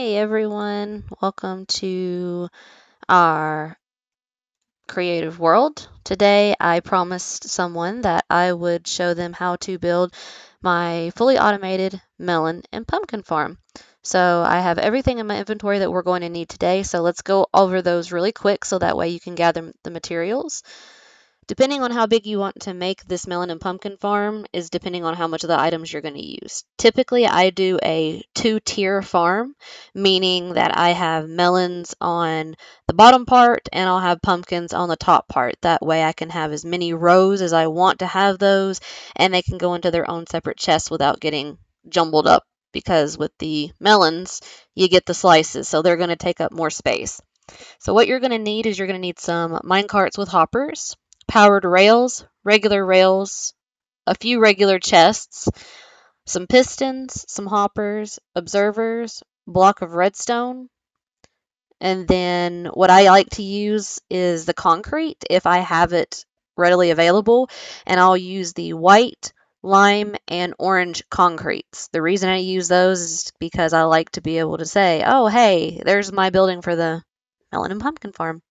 Hey everyone, welcome to our creative world. Today I promised someone that I would show them how to build my fully automated melon and pumpkin farm. So I have everything in my inventory that we're going to need today, so let's go over those really quick so that way you can gather the materials. Depending on how big you want to make this melon and pumpkin farm is depending on how much of the items you're going to use. Typically, I do a two-tier farm, meaning that I have melons on the bottom part and I'll have pumpkins on the top part. That way I can have as many rows as I want to have those, and they can go into their own separate chests without getting jumbled up, because with the melons, you get the slices, so they're going to take up more space. So what you're going to need is you're going to need some mine carts with hoppers, powered rails, a few regular chests, some pistons, some hoppers, observers, block of redstone, and then what I like to use is the concrete if I have it readily available, and I'll use the white, lime, and orange concretes. The reason I use those is because I like to be able to say, oh, hey, there's my building for the melon and pumpkin farm.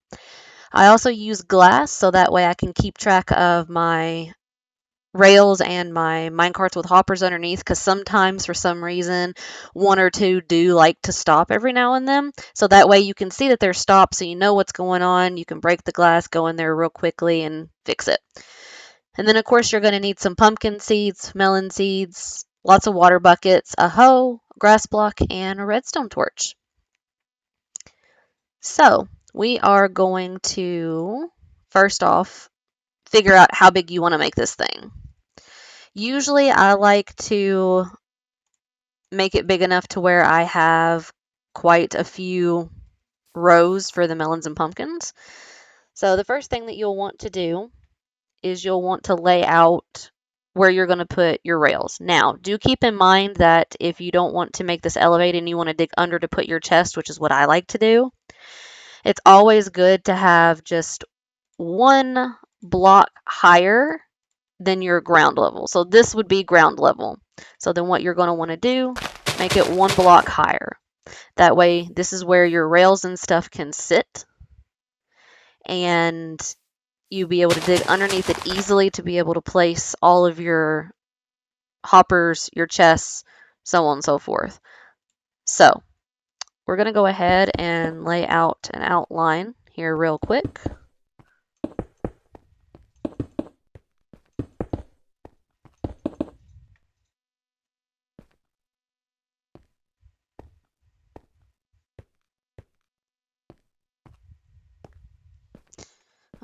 I also use glass so that way I can keep track of my rails and my minecarts with hoppers underneath, because sometimes for some reason one or two do like to stop every now and then. So that way you can see that they're stopped so you know what's going on. You can break the glass, go in there real quickly and fix it. And then of course you're going to need some pumpkin seeds, melon seeds, lots of water buckets, a hoe, grass block, and a redstone torch. So we are going to first off figure out how big you want to make this thing. Usually I like to make it big enough to where I have quite a few rows for the melons and pumpkins. So the first thing that you'll want to do is you'll want to lay out where you're going to put your rails. Now, do keep in mind that if you don't want to make this elevated and you want to dig under to put your chest, which is what I like to do, it's always good to have just one block higher than your ground level. So this would be ground level. So then what you're going to want to do, make it one block higher. That way, this is where your rails and stuff can sit, and you'll be able to dig underneath it easily to be able to place all of your hoppers, your chests, so on and so forth. So we're going to go ahead and lay out an outline here real quick.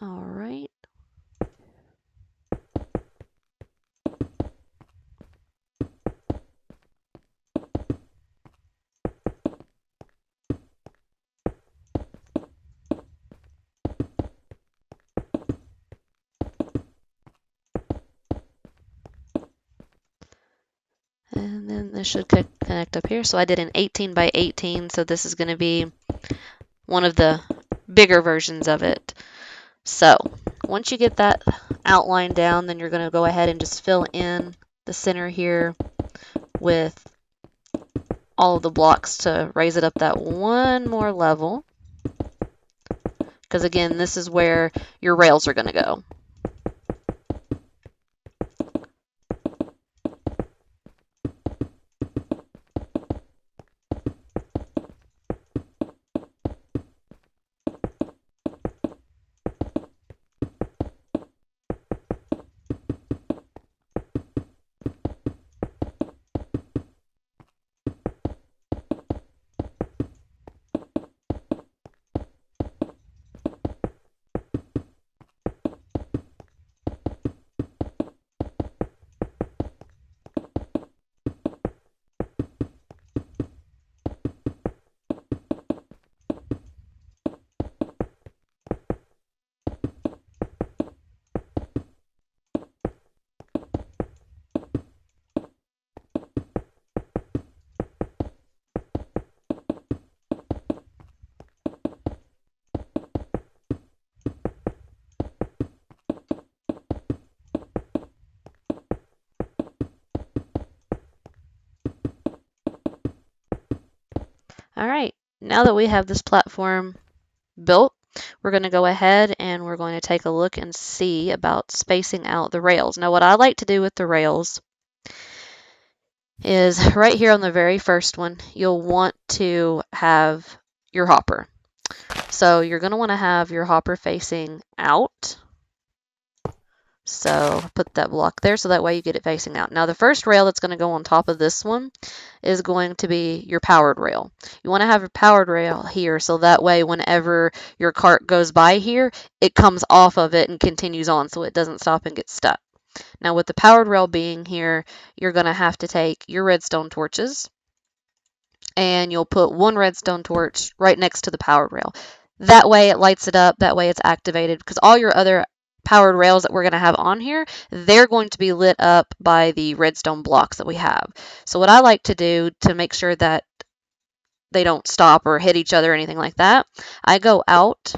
All right. And then this should connect up here. So I did an 18 by 18, so this is going to be one of the bigger versions of it. So once you get that outline down, then you're going to go ahead and just fill in the center here with all of the blocks to raise it up that one more level. Because again, this is where your rails are going to go. All right, now that we have this platform built, we're going to go ahead and we're going to take a look and see about spacing out the rails. Now, what I like to do with the rails is right here on the very first one, you'll want to have your hopper. So you're going to want to have your hopper facing out. So put that block there so that way you get it facing out. Now the first rail that's going to go on top of this one is going to be your powered rail. You want to have your powered rail here so that way whenever your cart goes by here, it comes off of it and continues on so it doesn't stop and get stuck. Now with the powered rail being here, you're going to have to take your redstone torches and you'll put one redstone torch right next to the powered rail. That way it lights it up, that way it's activated, because all your other powered rails that we're going to have on here, they're going to be lit up by the redstone blocks that we have. So what I like to do to make sure that they don't stop or hit each other or anything like that, I go out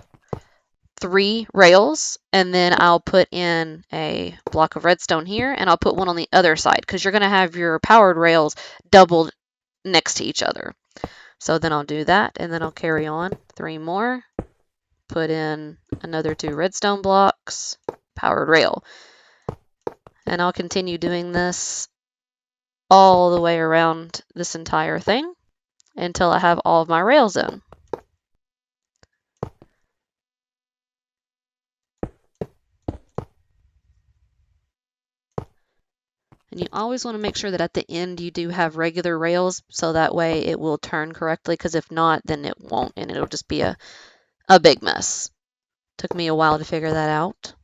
3 rails and then I'll put in a block of redstone here and I'll put one on the other side because you're going to have your powered rails doubled next to each other. So then I'll do that and then I'll carry on 3 more, put in another 2 redstone blocks, powered rail. And I'll continue doing this all the way around this entire thing until I have all of my rails in. And you always want to make sure that at the end you do have regular rails so that way it will turn correctly, because if not, then it won't and it'll just be a big mess. Took me a while to figure that out.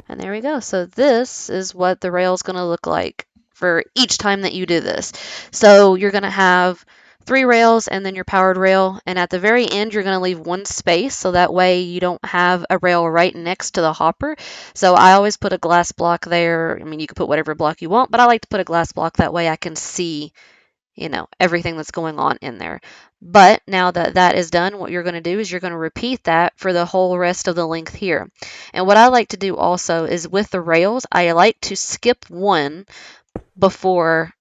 And there we go. So this is what the rail is going to look like for each time that you do this. So you're going to have 3 rails and then your powered rail. And at the very end, you're going to leave 1 space so that way you don't have a rail right next to the hopper. So I always put a glass block there. I mean, you can put whatever block you want, but I like to put a glass block that way I can see, you know, everything that's going on in there. But now that that is done, what you're going to do is you're going to repeat that for the whole rest of the length here. And what I like to do also is with the rails, I like to skip one before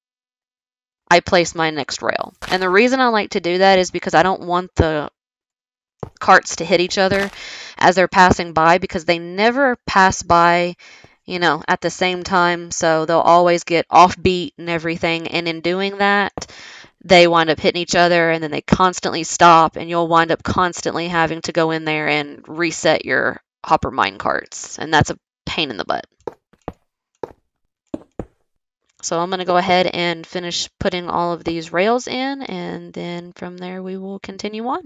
I place my next rail. And the reason I like to do that is because I don't want the carts to hit each other as they're passing by, because they never pass by, you know, at the same time. So they'll always get offbeat and everything. And in doing that, they wind up hitting each other and then they constantly stop, and you'll wind up constantly having to go in there and reset your hopper mine carts. And that's a pain in the butt. So I'm going to go ahead and finish putting all of these rails in, and then from there we will continue on.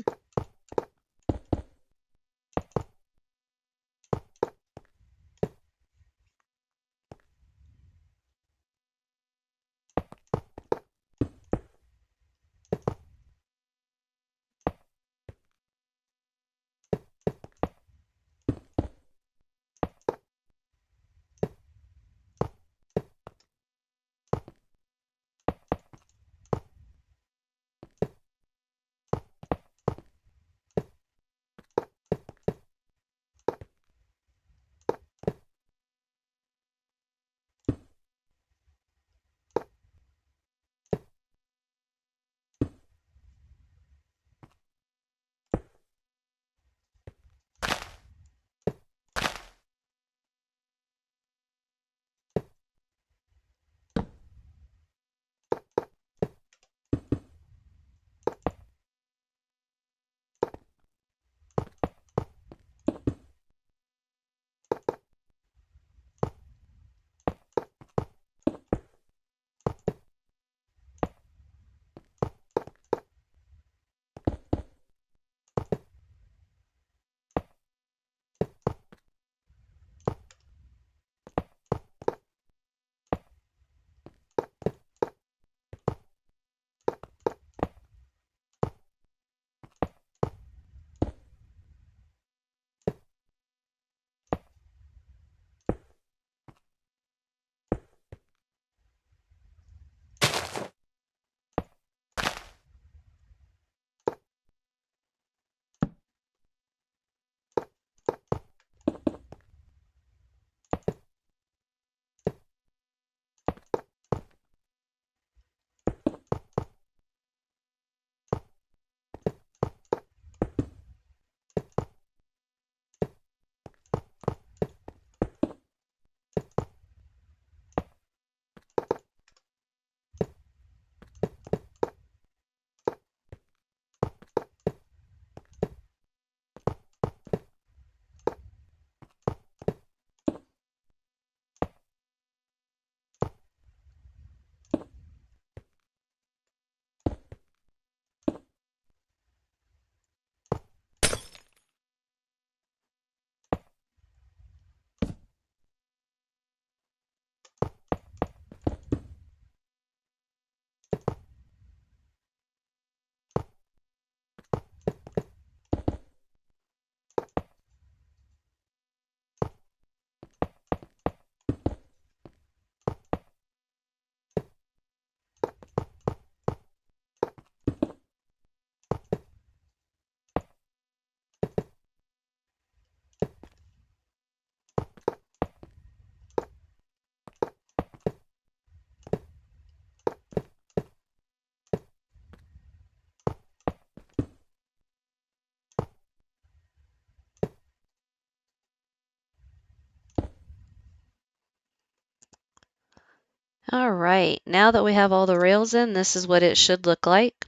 All right, now that we have all the rails in, this is what it should look like.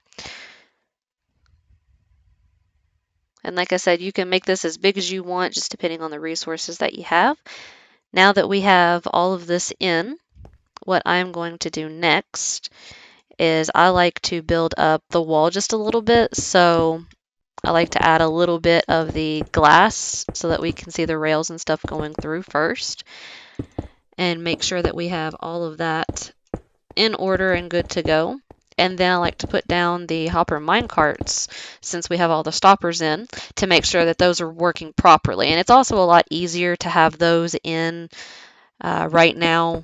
And like I said, you can make this as big as you want, just depending on the resources that you have. Now that we have all of this in, what I'm going to do next is I like to build up the wall just a little bit. So I like to add a little bit of the glass so that we can see the rails and stuff going through first, and make sure that we have all of that in order and good to go. And then I like to put down the hopper mine carts, since we have all the stoppers in, to make sure that those are working properly. And it's also a lot easier to have those in right now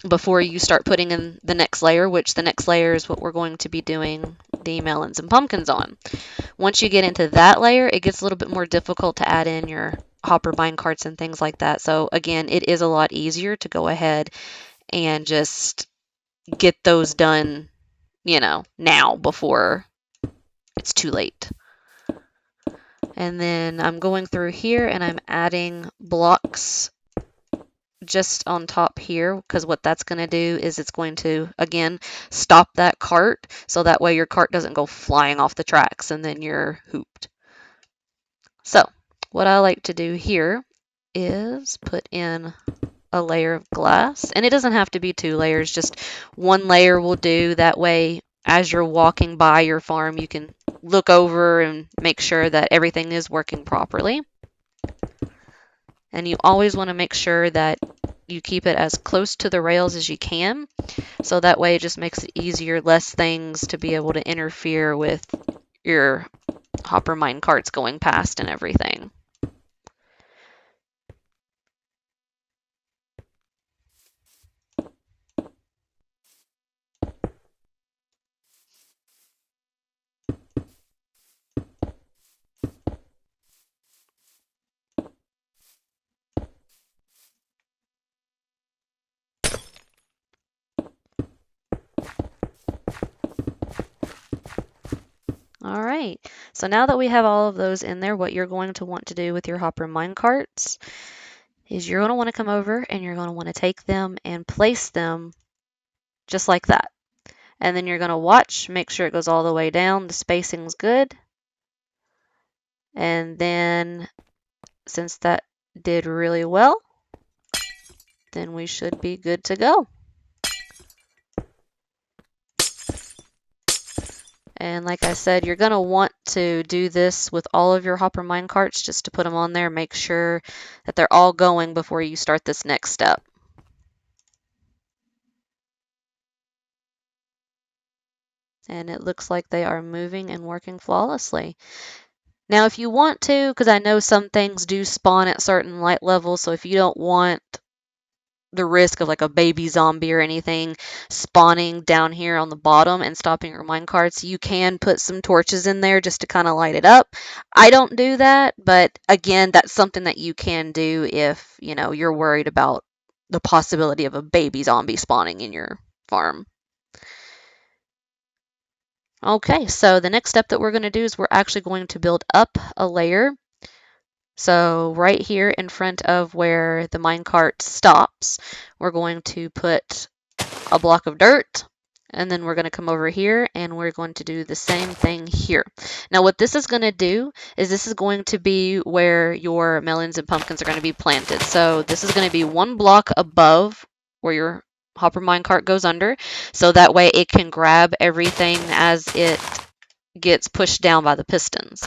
before you start putting in the next layer, which the next layer is what we're going to be doing the melons and pumpkins on. Once you get into that layer, it gets a little bit more difficult to add in your hopper mine carts and things like that. So again, it is a lot easier to go ahead and just get those done, now before it's too late. And then I'm going through here and I'm adding blocks just on top here, because what that's going to do is it's going to, again, stop that cart, so that way your cart doesn't go flying off the tracks and then you're hooped. So what I like to do here is put in a layer of glass, and it doesn't have to be 2 layers, just 1 layer will do. That way, as you're walking by your farm, you can look over and make sure that everything is working properly. And you always want to make sure that you keep it as close to the rails as you can, so that way it just makes it easier, less things to be able to interfere with your hopper mine carts going past and everything. All right, so now that we have all of those in there, what you're going to want to do with your hopper mine carts is you're going to want to come over and you're going to want to take them and place them just like that. And then you're going to watch, make sure it goes all the way down, the spacing's good. And then since that did really well, then we should be good to go. And like I said, you're going to want to do this with all of your hopper mine carts, just to put them on there. Make sure that they're all going before you start this next step. And it looks like they are moving and working flawlessly. Now, if you want to, because I know some things do spawn at certain light levels, so if you don't want the risk of like a baby zombie or anything spawning down here on the bottom and stopping your mine carts, you can put some torches in there just to kind of light it up. I don't do that, but again, that's something that you can do if, you're worried about the possibility of a baby zombie spawning in your farm. Okay, so the next step that we're going to do is we're actually going to build up a layer. So right here in front of where the minecart stops, we're going to put a block of dirt, and then we're going to come over here and we're going to do the same thing here. Now what this is going to do is this is going to be where your melons and pumpkins are going to be planted. So this is going to be 1 block above where your hopper minecart goes under, so that way it can grab everything as it gets pushed down by the pistons.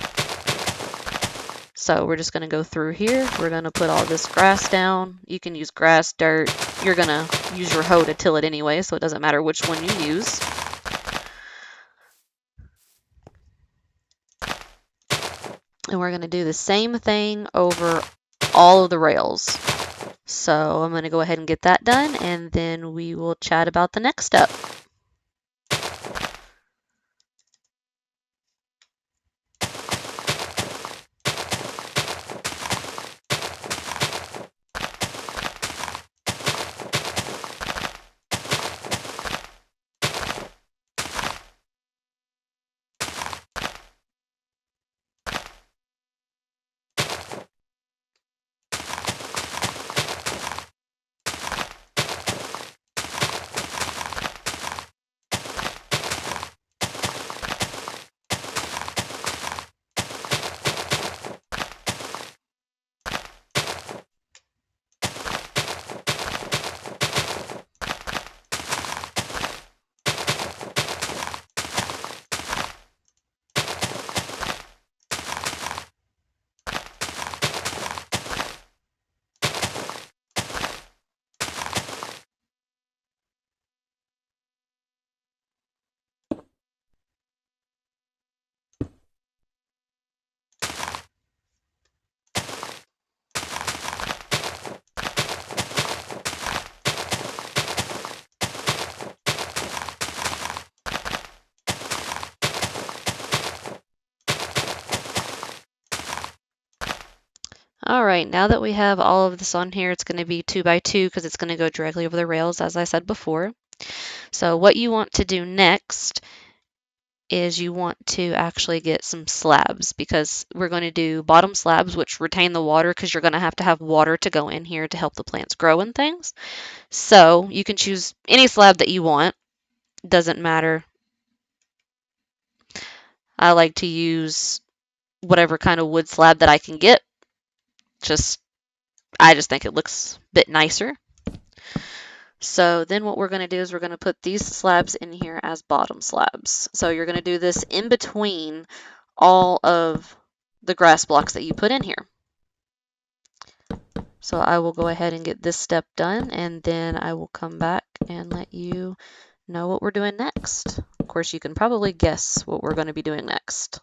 So we're just going to go through here. We're going to put all this grass down. You can use grass, dirt. You're going to use your hoe to till it anyway, so it doesn't matter which one you use. And we're going to do the same thing over all of the rails. So I'm going to go ahead and get that done, and then we will chat about the next step. All right, now that we have all of this on here, it's going to be 2 by 2 because it's going to go directly over the rails, as I said before. So what you want to do next is you want to actually get some slabs, because we're going to do bottom slabs which retain the water, because you're going to have water to go in here to help the plants grow and things. So you can choose any slab that you want, doesn't matter. I like to use whatever kind of wood slab that I can get. I just think it looks a bit nicer. So then what we're going to do is we're going to put these slabs in here as bottom slabs. So you're going to do this in between all of the grass blocks that you put in here. So I will go ahead and get this step done, and then I will come back and let you know what we're doing next. Of course, you can probably guess what we're going to be doing next.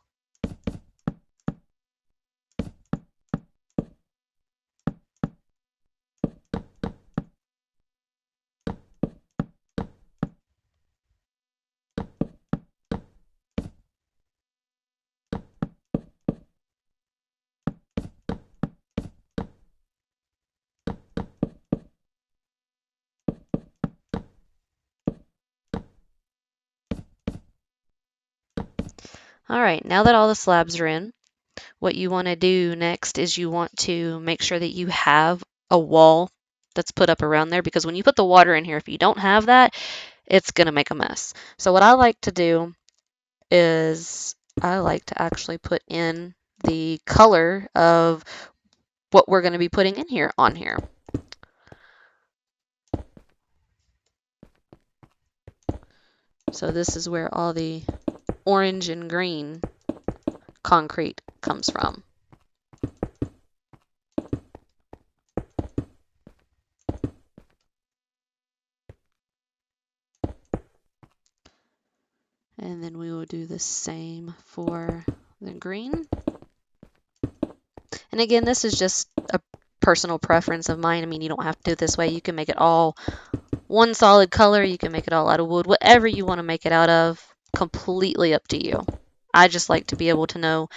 All right, now that all the slabs are in, what you want to do next is you want to make sure that you have a wall that's put up around there, because when you put the water in here, if you don't have that, it's going to make a mess. So what I like to do is I like to actually put in the color of what we're going to be putting in here on here. So this is where all the orange and green concrete comes from. And then we will do the same for the green. And again, this is just a personal preference of mine. I mean, you don't have to do it this way. You can make it all one solid color. You can make it all out of wood. Whatever you want to make it out of, completely up to you. I just like to be able to know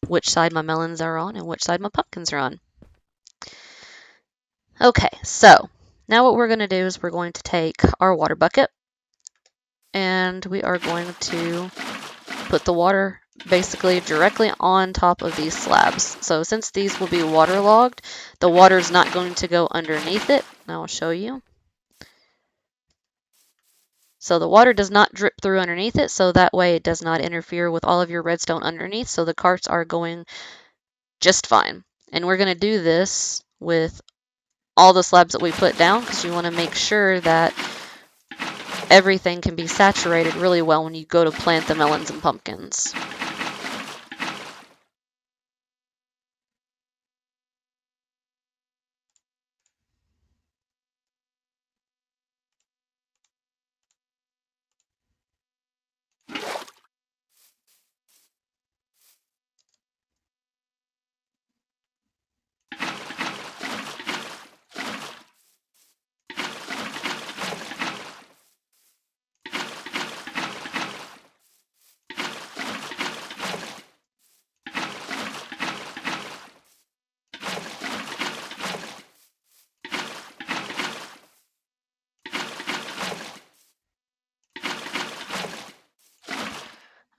which side my melons are on and which side my pumpkins are on. Okay, so now what we're going to do is we're going to take our water bucket, and we are going to put the water basically directly on top of these slabs. So since these will be waterlogged, the water is not going to go underneath it. I'll show you. So the water does not drip through underneath it, so that way it does not interfere with all of your redstone underneath, so the carts are going just fine. And we're going to do this with all the slabs that we put down, because you want to make sure that everything can be saturated really well when you go to plant the melons and pumpkins.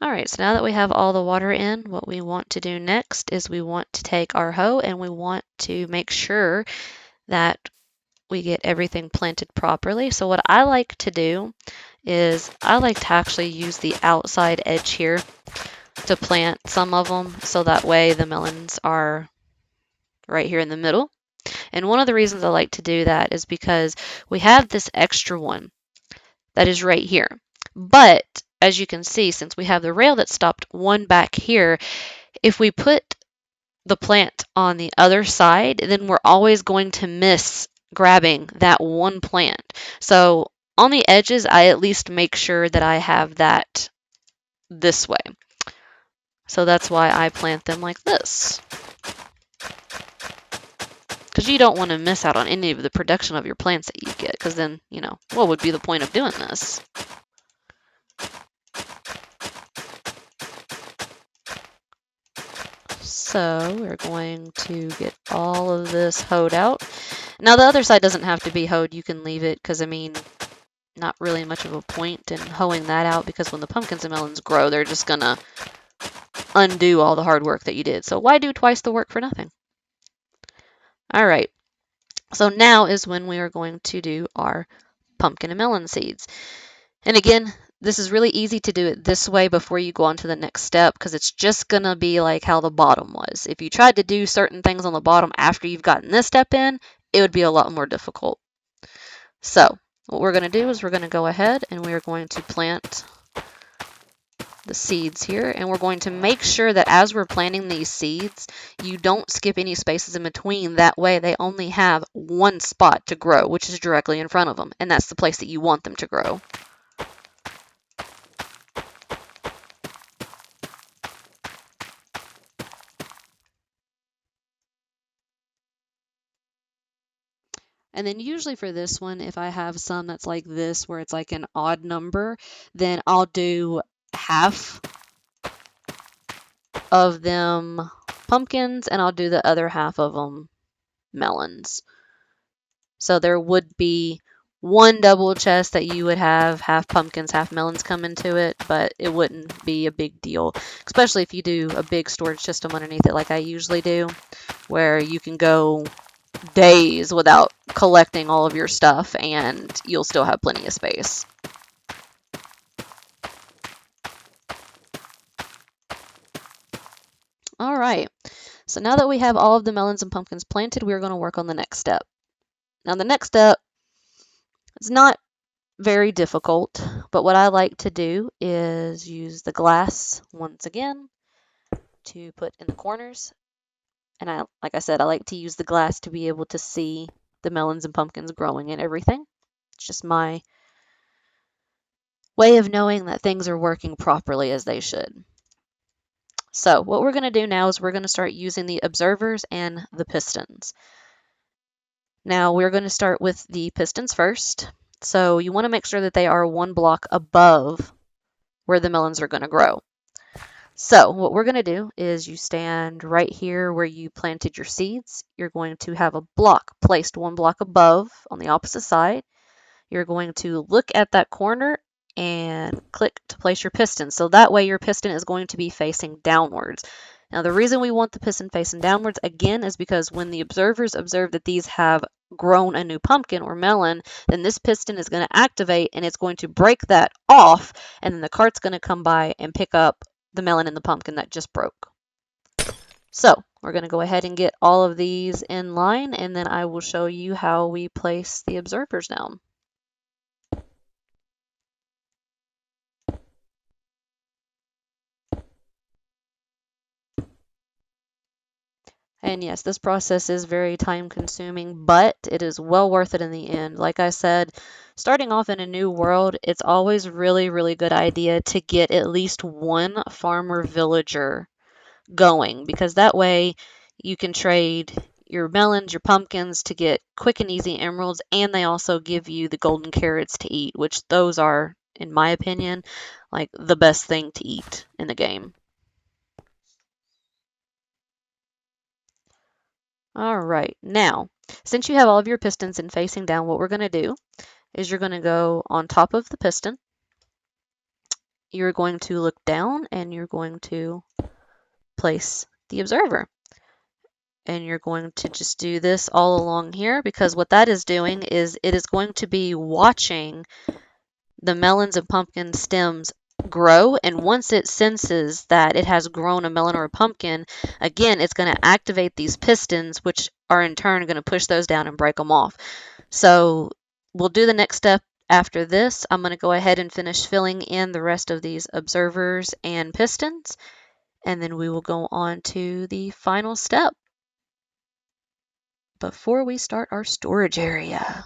All right, so now that we have all the water in, what we want to do next is we want to take our hoe and we want to make sure that we get everything planted properly. So what I like to do is I like to actually use the outside edge here to plant some of them, so that way the melons are right here in the middle. And one of the reasons I like to do that is because we have this extra one that is right here. But as you can see, since we have the rail that stopped one back here, if we put the plant on the other side, then we're always going to miss grabbing that one plant. So on the edges, I at least make sure that I have that this way. So that's why I plant them like this. Because you don't want to miss out on any of the production of your plants that you get, because then, you know, what would be the point of doing this? So we're going to get all of this hoed out. Now the other side doesn't have to be hoed. You can leave it because, I mean, not really much of a point in hoeing that out because when the pumpkins and melons grow, they're just gonna undo all the hard work that you did. So why do twice the work for nothing? All right. So now is when we are going to do our pumpkin and melon seeds. And again, this is really easy to do it this way before you go on to the next step because it's just going to be like how the bottom was. If you tried to do certain things on the bottom after you've gotten this step in, it would be a lot more difficult. So what we're going to do is we're going to go ahead and we're going to plant the seeds here, and we're going to make sure that as we're planting these seeds, you don't skip any spaces in between. That way they only have one spot to grow, which is directly in front of them, and that's the place that you want them to grow. And then usually for this one, if I have some that's like this, where it's like an odd number, then I'll do half of them pumpkins and I'll do the other half of them melons. So there would be one double chest that you would have half pumpkins, half melons come into it, but it wouldn't be a big deal, especially if you do a big storage system underneath it like I usually do, where you can go days without collecting all of your stuff and you'll still have plenty of space. All right, so now that we have all of the melons and pumpkins planted, we're going to work on the next step. Now the next step is not very difficult, but what I like to do is use the glass once again to put in the corners. And like I said, I like to use the glass to be able to see the melons and pumpkins growing and everything. It's just my way of knowing that things are working properly as they should. So what we're going to do now is we're going to start using the observers and the pistons. Now we're going to start with the pistons first. So you want to make sure that they are one block above where the melons are going to grow. So what we're going to do is you stand right here where you planted your seeds. You're going to have a block placed one block above on the opposite side. You're going to look at that corner and click to place your piston. So that way your piston is going to be facing downwards. Now the reason we want the piston facing downwards again is because when the observers observe that these have grown a new pumpkin or melon, then this piston is going to activate and it's going to break that off, and then the cart's going to come by and pick up the melon and the pumpkin that just broke. So we're going to go ahead and get all of these in line, and then I will show you how we place the observers down. And yes, this process is very time consuming, but it is well worth it in the end. Like I said, starting off in a new world, it's always really, really good idea to get at least one farmer villager going, because that way you can trade your melons, your pumpkins to get quick and easy emeralds, and they also give you the golden carrots to eat, which those are, in my opinion, like the best thing to eat in the game. All right, now, since you have all of your pistons in facing down, what we're going to do is you're going to go on top of the piston. You're going to look down and you're going to place the observer. And you're going to just do this all along here, because what that is doing is it is going to be watching the melons and pumpkin stems grow, and once it senses that it has grown a melon or a pumpkin, again, it's going to activate these pistons, which are in turn going to push those down and break them off. So we'll do the next step after this. I'm going to go ahead and finish filling in the rest of these observers and pistons, and then we will go on to the final step before we start our storage area.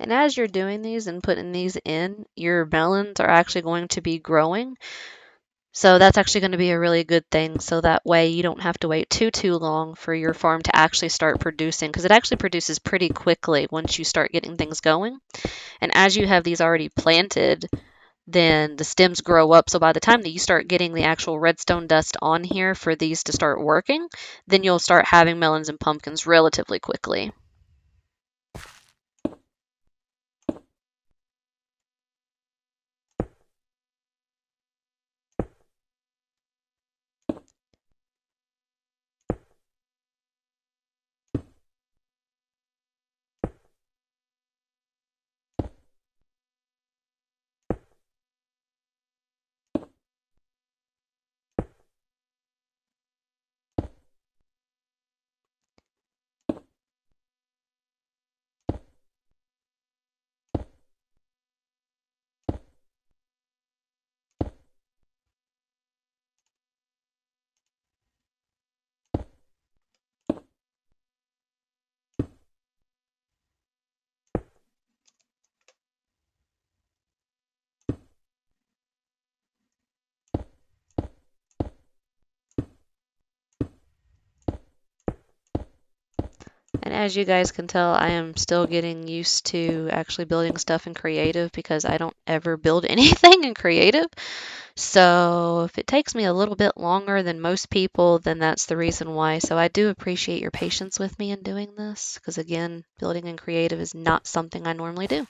And as you're doing these and putting these in, your melons are actually going to be growing. So that's actually going to be a really good thing. So that way you don't have to wait too long for your farm to actually start producing, because it actually produces pretty quickly once you start getting things going. And as you have these already planted, then the stems grow up. So by the time that you start getting the actual redstone dust on here for these to start working, then you'll start having melons and pumpkins relatively quickly. And as you guys can tell, I am still getting used to actually building stuff in creative, because I don't ever build anything in creative. So if it takes me a little bit longer than most people, then that's the reason why. So I do appreciate your patience with me in doing this, because again, building in creative is not something I normally do.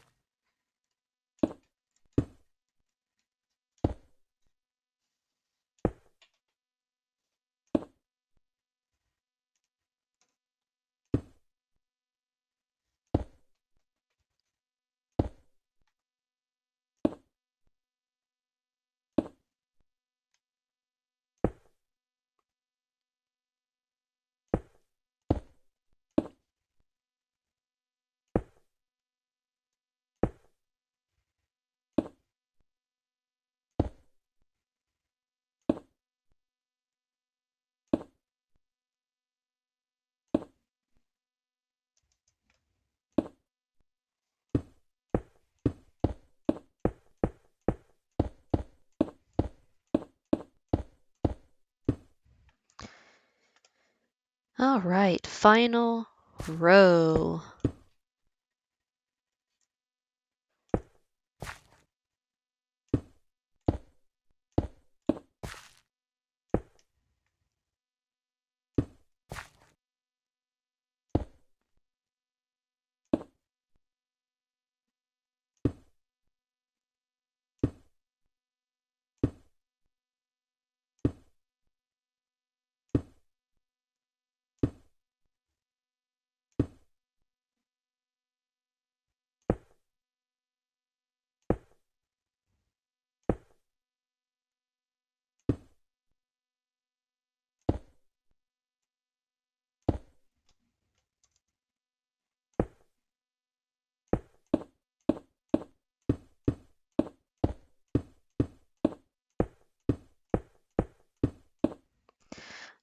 All right, final row.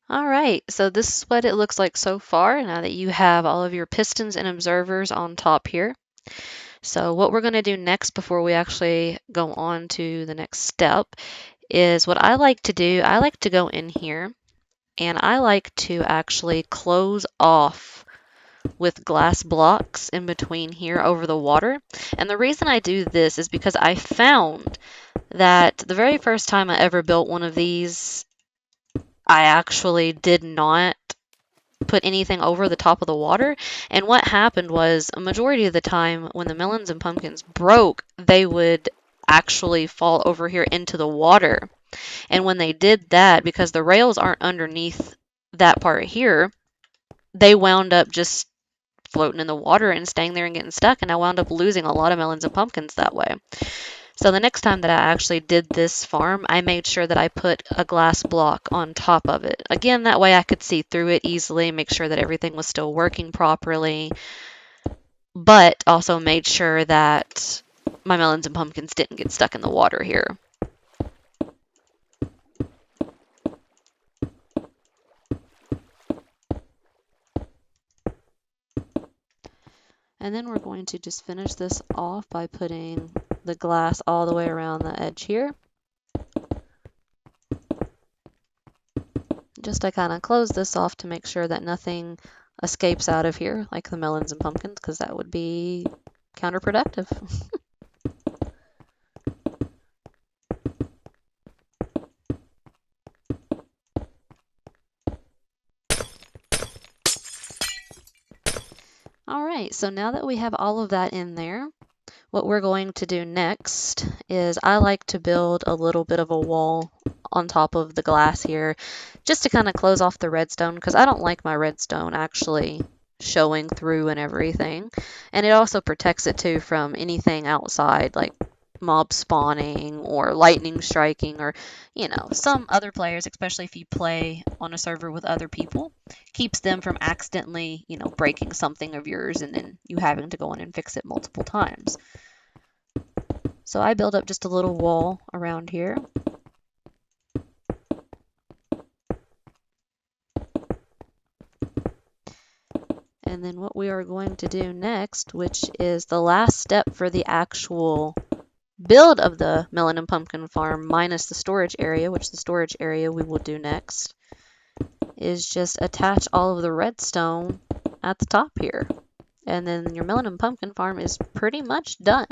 All right, so this is what it looks like so far now that you have all of your pistons and observers on top here. So what we're going to do next before we actually go on to the next step is what I like to do. I like to go in here and I like to actually close off with glass blocks in between here over the water. And the reason I do this is because I found that the very first time I ever built one of these, I actually did not put anything over the top of the water. And what happened was, a majority of the time when the melons and pumpkins broke, they would actually fall over here into the water. And when they did that, because the rails aren't underneath that part here, they wound up just floating in the water and staying there and getting stuck. And I wound up losing a lot of melons and pumpkins that way. So the next time that I actually did this farm, I made sure that I put a glass block on top of it. Again, that way I could see through it easily, make sure that everything was still working properly, but also made sure that my melons and pumpkins didn't get stuck in the water here. And then we're going to just finish this off by putting the glass all the way around the edge here. Just to kind of close this off to make sure that nothing escapes out of here, like the melons and pumpkins, because that would be counterproductive. All right, so now that we have all of that in there, what we're going to do next is I like to build a little bit of a wall on top of the glass here just to kind of close off the redstone because I don't like my redstone actually showing through and everything. And it also protects it too from anything outside like mob spawning or lightning striking or, you know, some other players, especially if you play on a server with other people, keeps them from accidentally, you know, breaking something of yours and then you having to go in and fix it multiple times. So I build up just a little wall around here. And then what we are going to do next, which is the last step for the actual build of the melon and pumpkin farm minus the storage area, which the storage area we will do next, is just attach all of the redstone at the top here. And then your melon and pumpkin farm is pretty much done.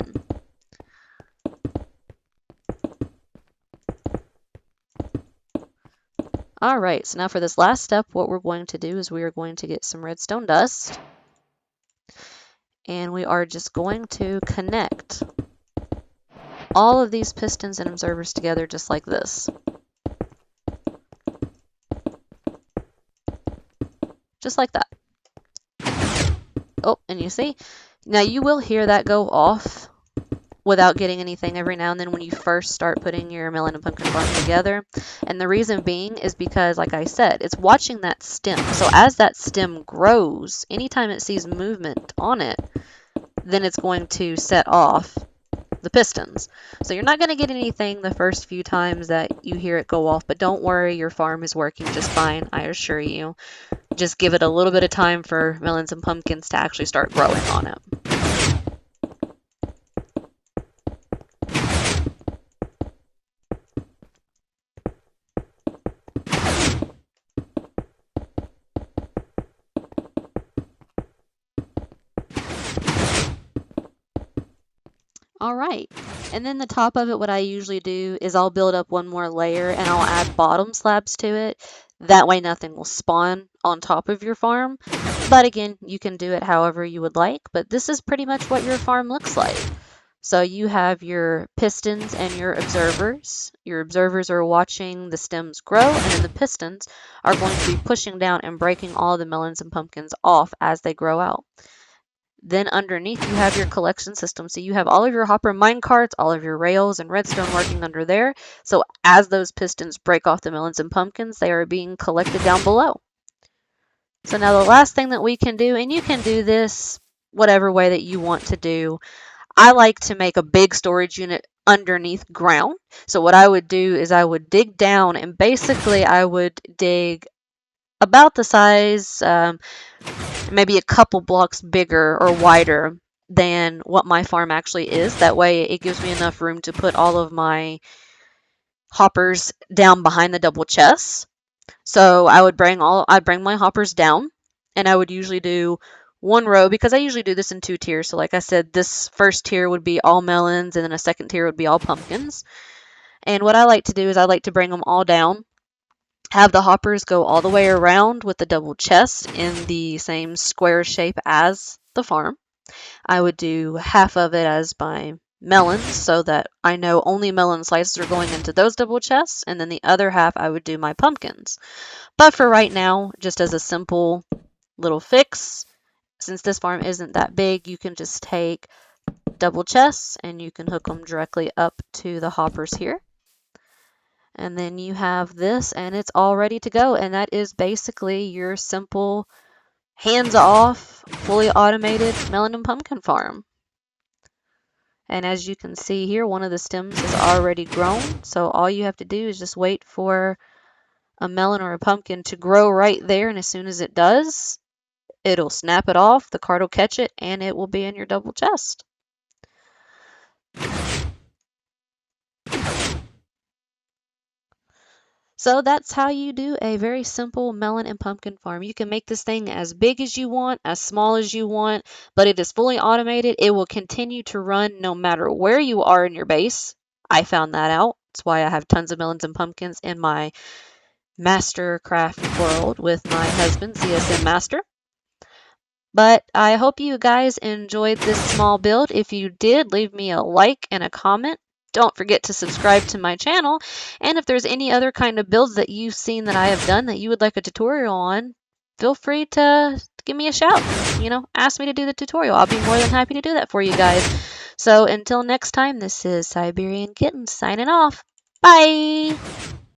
Alright, so now for this last step, what we're going to do is we are going to get some redstone dust. And we are just going to connect all of these pistons and observers together just like this. Just like that. Oh, and you see? Now you will hear that go off without getting anything every now and then when you first start putting your melon and pumpkin farm together. And the reason being is because, like I said, it's watching that stem. So as that stem grows, anytime it sees movement on it, then it's going to set off the pistons. So you're not going to get anything the first few times that you hear it go off, but don't worry, your farm is working just fine, I assure you. Just give it a little bit of time for melons and pumpkins to actually start growing on it. All right, and then the top of it, what I usually do is I'll build up one more layer and I'll add bottom slabs to it. That way nothing will spawn on top of your farm. But again, you can do it however you would like, but this is pretty much what your farm looks like. So you have your pistons and your observers. Your observers are watching the stems grow, and then the pistons are going to be pushing down and breaking all the melons and pumpkins off as they grow out. Then underneath you have your collection system. So you have all of your hopper minecarts, all of your rails and redstone working under there. So as those pistons break off the melons and pumpkins, they are being collected down below. So now the last thing that we can do, and you can do this whatever way that you want to do. I like to make a big storage unit underneath ground. So what I would do is I would dig down and basically I would dig about the size, maybe a couple blocks bigger or wider than what my farm actually is. That way it gives me enough room to put all of my hoppers down behind the double chests. So I'd bring my hoppers down and I would usually do one row because I usually do this in two tiers. So like I said, this first tier would be all melons and then a second tier would be all pumpkins. And what I like to do is I like to bring them all down, have the hoppers go all the way around with the double chest in the same square shape as the farm. I would do half of it as my melons so that I know only melon slices are going into those double chests, and then the other half I would do my pumpkins. But for right now, just as a simple little fix, since this farm isn't that big, you can just take double chests and you can hook them directly up to the hoppers here. And then you have this and it's all ready to go. And that is basically your simple, hands-off, fully automated melon and pumpkin farm. And as you can see here, one of the stems is already grown. So all you have to do is just wait for a melon or a pumpkin to grow right there. And as soon as it does, it'll snap it off, the card will catch it, and it will be in your double chest. So that's how you do a very simple melon and pumpkin farm. You can make this thing as big as you want, as small as you want, but it is fully automated. It will continue to run no matter where you are in your base. I found that out. That's why I have tons of melons and pumpkins in my master craft world with my husband, CSM Master. But I hope you guys enjoyed this small build. If you did, leave me a like and a comment. Don't forget to subscribe to my channel. And if there's any other kind of builds that you've seen that I have done that you would like a tutorial on, feel free to give me a shout. Ask me to do the tutorial. I'll be more than happy to do that for you guys. So until next time, this is Siberian Kitten signing off. Bye!